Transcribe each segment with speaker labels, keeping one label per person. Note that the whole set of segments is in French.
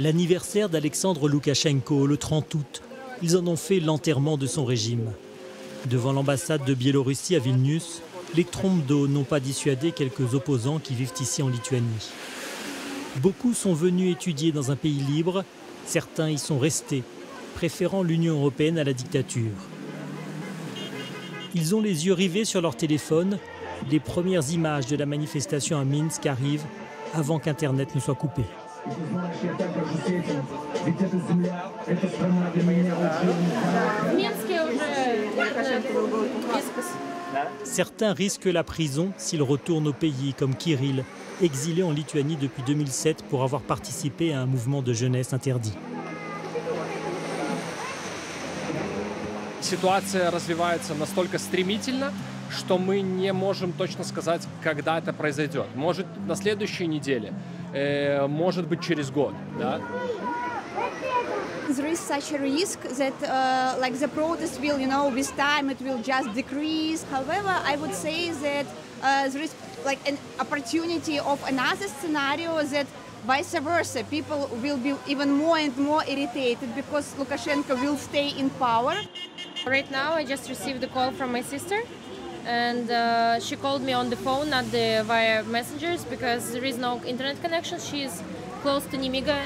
Speaker 1: L'anniversaire d'Alexandre Loukachenko, le 30 août, ils en ont fait l'enterrement de son régime. Devant l'ambassade de Biélorussie à Vilnius, les trompes d'eau n'ont pas dissuadé quelques opposants qui vivent ici en Lituanie. Beaucoup sont venus étudier dans un pays libre, certains y sont restés, préférant l'Union européenne à la dictature. Ils ont les yeux rivés sur leur téléphone. Les premières images de la manifestation à Minsk arrivent avant qu'Internet ne soit coupé. Certains risquent la prison s'ils retournent au pays, comme Kirill, exilé en Lituanie depuis 2007 pour avoir participé à un mouvement de jeunesse interdit.
Speaker 2: Ситуация развивается настолько стремительно, что мы не можем точно сказать, когда это произойдет. Может, на следующей неделе, может быть, через год. Да?
Speaker 3: There is such a risk that like the protest will, with time it will just decrease. However, I would say that there is like an opportunity of another scenario that vice versa, people will be even more and more irritated because Lukashenko will stay in power.
Speaker 4: Right now, I just received a call from my sister, and she called me on the phone, not via messengers, because there is no internet connection. She is close to Nemiga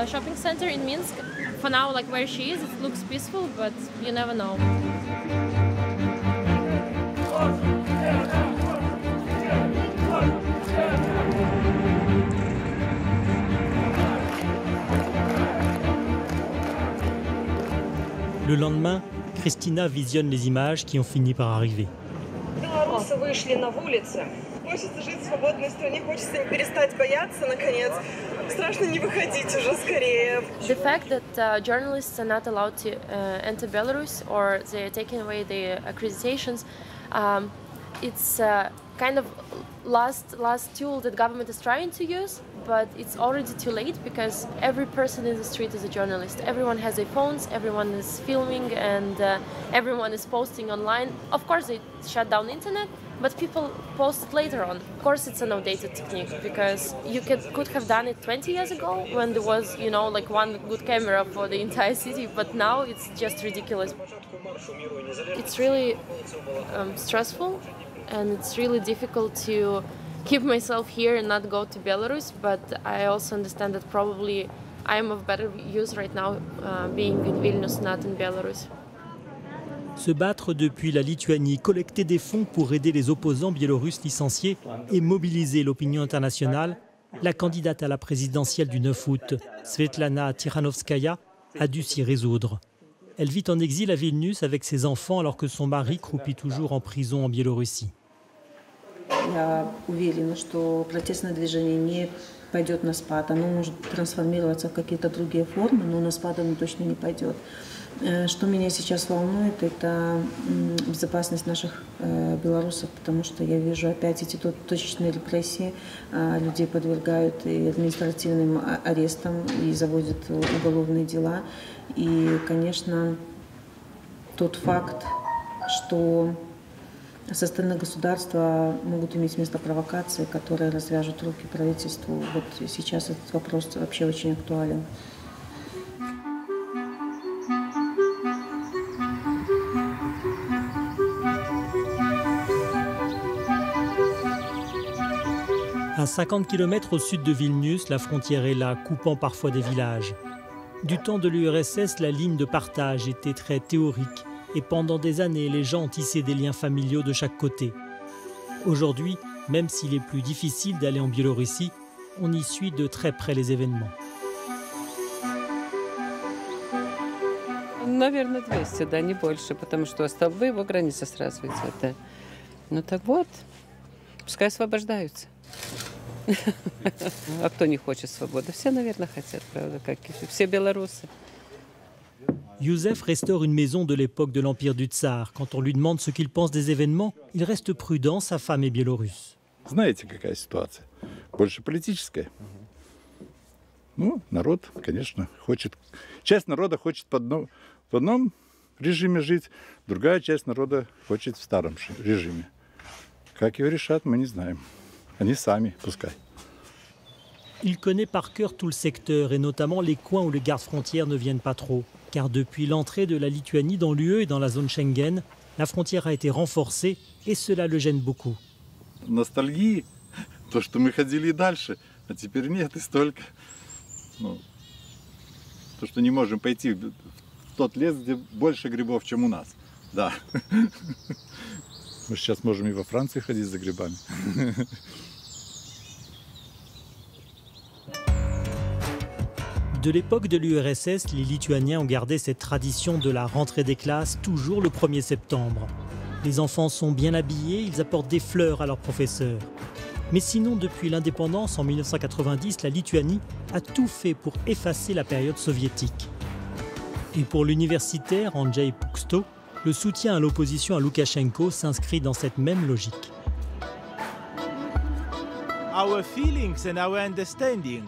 Speaker 4: shopping center in Minsk. For now, like where she is, it looks peaceful, but you never know.
Speaker 1: Le lendemain, Christina visionne les images qui ont fini par arriver.
Speaker 5: Белорусы вышли на улицы. Хочется жить в свободной стране, хочется перестать бояться, наконец. Страшно не выходить уже скорее.
Speaker 4: The fact that journalists are not allowed to enter Belarus or they are taking away their accreditations, it's kind of last tool that government is trying to use, but it's already too late because every person in the street is a journalist. Everyone has their phones, everyone is filming, and everyone is posting online. Of course, they shut down the internet, but people post it later on. Of course, it's an outdated technique because you could have done it 20 years ago when there was, like one good camera for the entire city, but now it's just ridiculous. It's really stressful, and it's really difficult to keep myself here and not go to Belarus, but I also understand that probably I am of better use right now being in Vilnius, not in Belarus.
Speaker 1: Se battre depuis la Lituanie, collecter des fonds pour aider les opposants biélorusses licenciés et mobiliser l'opinion internationale, la candidate à la présidentielle du 9 août, Svetlana Tikhanovskaya, a dû s'y résoudre. Elle vit en exil à Vilnius avec ses enfants alors que son mari croupit toujours en prison en Biélorussie.
Speaker 6: Я уверена, что протестное движение не пойдет на спад. Оно может трансформироваться в какие-то другие формы, но на спад оно точно не пойдет. Что меня сейчас волнует, это безопасность наших белорусов, потому что я вижу опять эти точечные репрессии. Людей подвергают и административным арестам, и заводят уголовные дела. И, конечно, тот факт, что со стороны государства могут иметь место провокации, которые развяжут руки правительству. Вот сейчас этот вопрос вообще очень актуален.
Speaker 1: À 50 km au sud de Vilnius, la frontière est là, coupant parfois des villages. Du temps de l'URSS, la ligne de partage était très théorique et pendant des années, les gens ont tissé des liens familiaux de chaque côté. Aujourd'hui, même s'il est plus difficile d'aller en Biélorussie, on y suit de très près les événements.
Speaker 7: Наверное, 200, да, не больше, потому что столбы его граница сразу идет, да. Ну так вот, пускай освобождаются. А кто не хочет свободы? Все, наверное, хотят, правда, как и все белорусы.
Speaker 1: Youssef restaure une maison de l'époque de l'Empire du Tsar. Quand on lui demande ce qu'il pense des événements, il reste prudent, sa femme est biélorusse.
Speaker 8: Знаете, какая ситуация? Больше политическая. Ну, народ, конечно, хочет... Часть народа хочет в одном режиме жить, другая часть народа хочет в старом режиме. Как его решат, мы не знаем. Они сами, пускай.
Speaker 1: Il connaît par cœur tout le secteur et notamment les coins où les gardes-frontières ne viennent pas trop. Car depuis l'entrée de la Lituanie dans l'UE et dans la zone Schengen, la frontière a été renforcée et cela le gêne beaucoup.
Speaker 8: Nostalgie, то, что мы ходили дальше, а теперь нет, и столько. То, что не можем пойти в тот лес, где больше грибов, чем у нас. Да. Мы сейчас можем и во Франции ходить за грибами.
Speaker 1: De l'époque de l'URSS, les Lituaniens ont gardé cette tradition de la rentrée des classes toujours le 1er septembre. Les enfants sont bien habillés, ils apportent des fleurs à leurs professeurs. Mais sinon, depuis l'indépendance en 1990, la Lituanie a tout fait pour effacer la période soviétique. Et pour l'universitaire Andrzej Puksto, le soutien à l'opposition à Loukachenko s'inscrit dans cette même logique.
Speaker 9: Our feelings and our understanding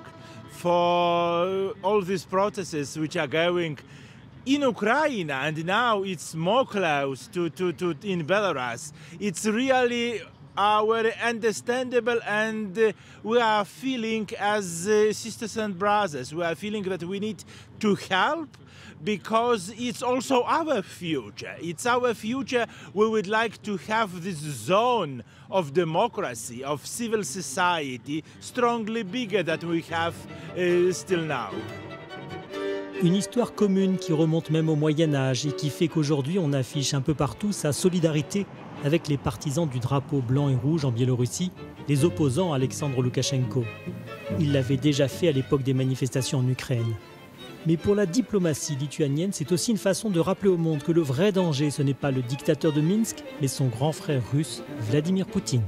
Speaker 9: for all these processes which are going in Ukraine and now it's more close to in Belarus. It's really our understandable and we are feeling as sisters and brothers. We are feeling that we need to help because it's also our future. It's our future. We would like to have this zone of democracy, of civil society, strongly bigger than we have still now.
Speaker 1: Une histoire commune qui remonte même au Moyen-Âge et qui fait qu'aujourd'hui on affiche un peu partout sa solidarité avec les partisans du drapeau blanc et rouge en Biélorussie, les opposants à Alexandre Loukachenko. Il l'avait déjà fait à l'époque des manifestations en Ukraine. Mais pour la diplomatie lituanienne, c'est aussi une façon de rappeler au monde que le vrai danger, ce n'est pas le dictateur de Minsk, mais son grand frère russe, Vladimir Poutine.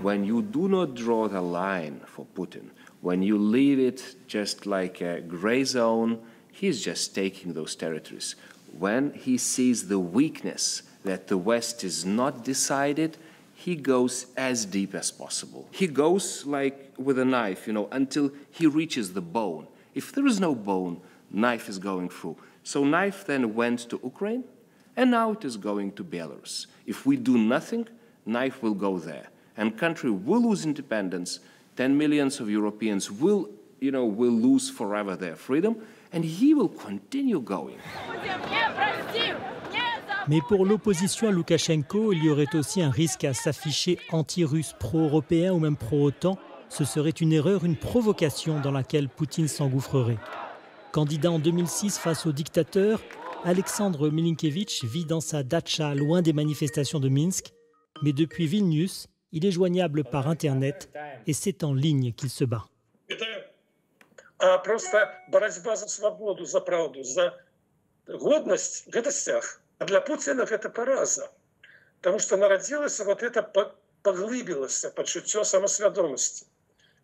Speaker 10: When you do not draw the line for Putin, when you leave it just like a gray zone, he's just taking those territories. When he sees the weakness that the West is not decided, he goes as deep as possible. He goes like with a knife, until he reaches the bone. If there is no bone, knife is going through. So knife then went to Ukraine, and now it is going to Belarus. If we do nothing, knife will go there. And country will lose independence, 10 millions of Europeans will lose forever their freedom, and he will continue going.
Speaker 1: Mais pour l'opposition à Loukachenko, il y aurait aussi un risque à s'afficher anti-russe, pro-européen ou même pro-OTAN. Ce serait une erreur, une provocation dans laquelle Poutine s'engouffrerait. Candidat en 2006 face au dictateur, Alexandre Milinkevitch vit dans sa datcha loin des manifestations de Minsk. Mais depuis Vilnius, il est joignable par Internet et c'est en ligne qu'il se bat.
Speaker 11: Просто борьба за свободу, за правду, за годность в гостях. А для Путина это пораза. Потому что народилось вот это поглыбилось почуття самосвідомості.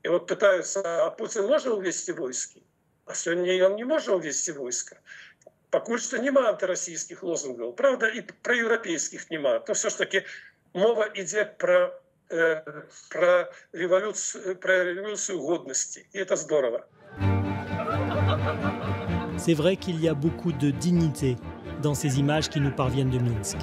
Speaker 11: И вот пытаются, а Путин може увести войски? А сегодня он не может увести войска. Поки что нема антиросійських лозунгів, правда, і проєвропейських нема. То все ж таки мова йде про революцию годности. И это здорово.
Speaker 1: C'est vrai qu'il y a beaucoup de dignité dans ces images qui nous parviennent de Minsk.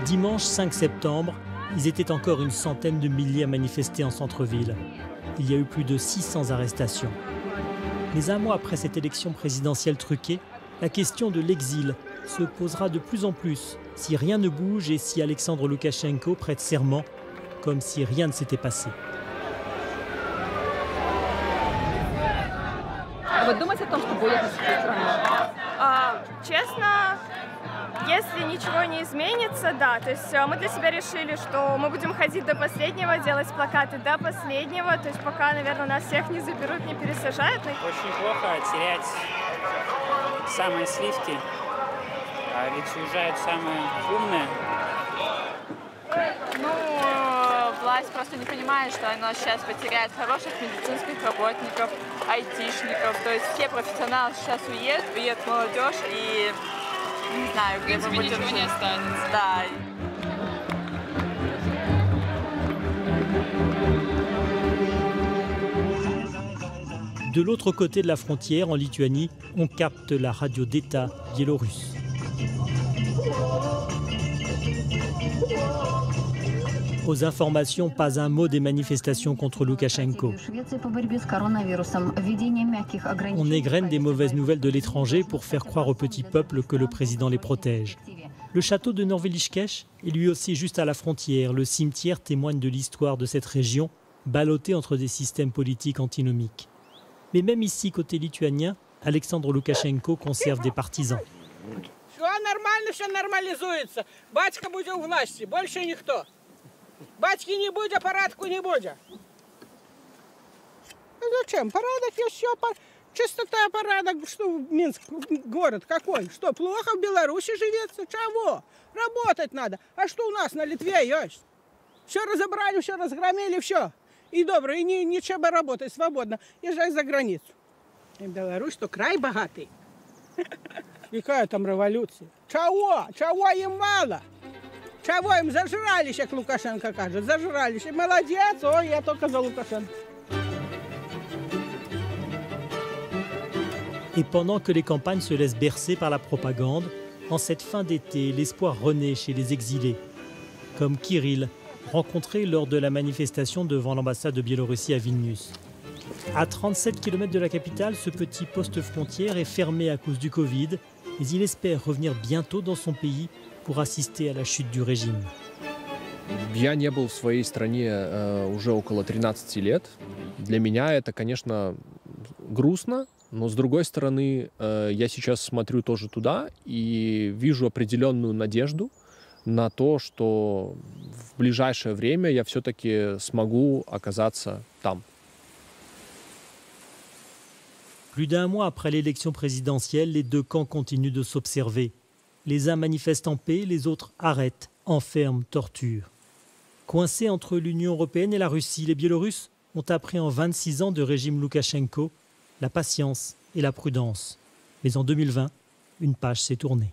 Speaker 1: Dimanche 5 septembre, ils étaient encore une centaine de milliers à manifester en centre-ville. Il y a eu plus de 600 arrestations. Mais un mois après cette élection présidentielle truquée, la question de l'exil se posera de plus en plus si rien ne bouge et si Alexandre Loukachenko prête serment, comme si rien ne s'était passé.
Speaker 12: Вы думаете о том, чтобы уехать из страны?
Speaker 13: Честно, если ничего не изменится, да. То есть мы для себя решили, что мы будем ходить до последнего, делать плакаты до последнего. То есть пока, наверное, нас всех не заберут, не пересажают.
Speaker 14: Очень плохо терять самые сливки, ведь уезжают самые умные.
Speaker 13: Ну,
Speaker 12: власть просто не понимает, что она сейчас потеряет хороших медицинских работников, айтишников. То есть все профессионалы сейчас уедет молодежь и не знаю, где мы будем жить. Ничего не останется. Да.
Speaker 1: De l'autre côté de la frontière, en Lituanie, on capte la radio d'État biélorusse. Aux informations, pas un mot des manifestations contre Loukachenko. On égrène des mauvaises nouvelles de l'étranger pour faire croire au petit peuple que le président les protège. Le château de Norvélishkesh est lui aussi juste à la frontière. Le cimetière témoigne de l'histoire de cette région, ballottée entre des systèmes politiques antinomiques. Mais même ici, côté lituanien, Alexandre Loukachenko conserve des partisans.
Speaker 15: Все нормализуется. Батька будет у власти, больше никто. Батьки не будет, порядку не будет. Зачем? Порядок и все. Чистота, порядок. Что Минск, город какой? Что, плохо в Беларуси живется? Чего? Работать надо. А что у нас на Литве есть? Все разобрали, все разгромили, все. И добро, и ничего работать свободно. Езжай за границу. И Беларусь, то край богатый. Какая там революция? Чего? Чего им мало? Чего им зажрались, как Лукашенко кажет? Зажрались. И молодец, ой, я только за Лукашенко.
Speaker 1: Et pendant que les campagnes se laissent bercer par la propagande, en cette fin d'été, l'espoir renaît chez les exilés, comme Kirill, rencontré lors de la manifestation devant l'ambassade de Biélorussie à Vilnius. À 37 km de la capitale, ce petit poste frontière est fermé à cause du Covid, mais il espère revenir bientôt dans son pays pour assister à la chute du régime.
Speaker 2: Я не был в своей стране уже около 13 лет. Для меня это, конечно, грустно, но с другой стороны, я сейчас смотрю тоже туда и вижу определенную надежду на то, что в ближайшее время я все-таки смогу оказаться там.
Speaker 1: Plus d'un mois après l'élection présidentielle, les deux camps continuent de s'observer. Les uns manifestent en paix, les autres arrêtent, enferment, torturent. Coincés entre l'Union européenne et la Russie, les Biélorusses ont appris en 26 ans de régime Loukachenko la patience et la prudence. Mais en 2020, une page s'est tournée.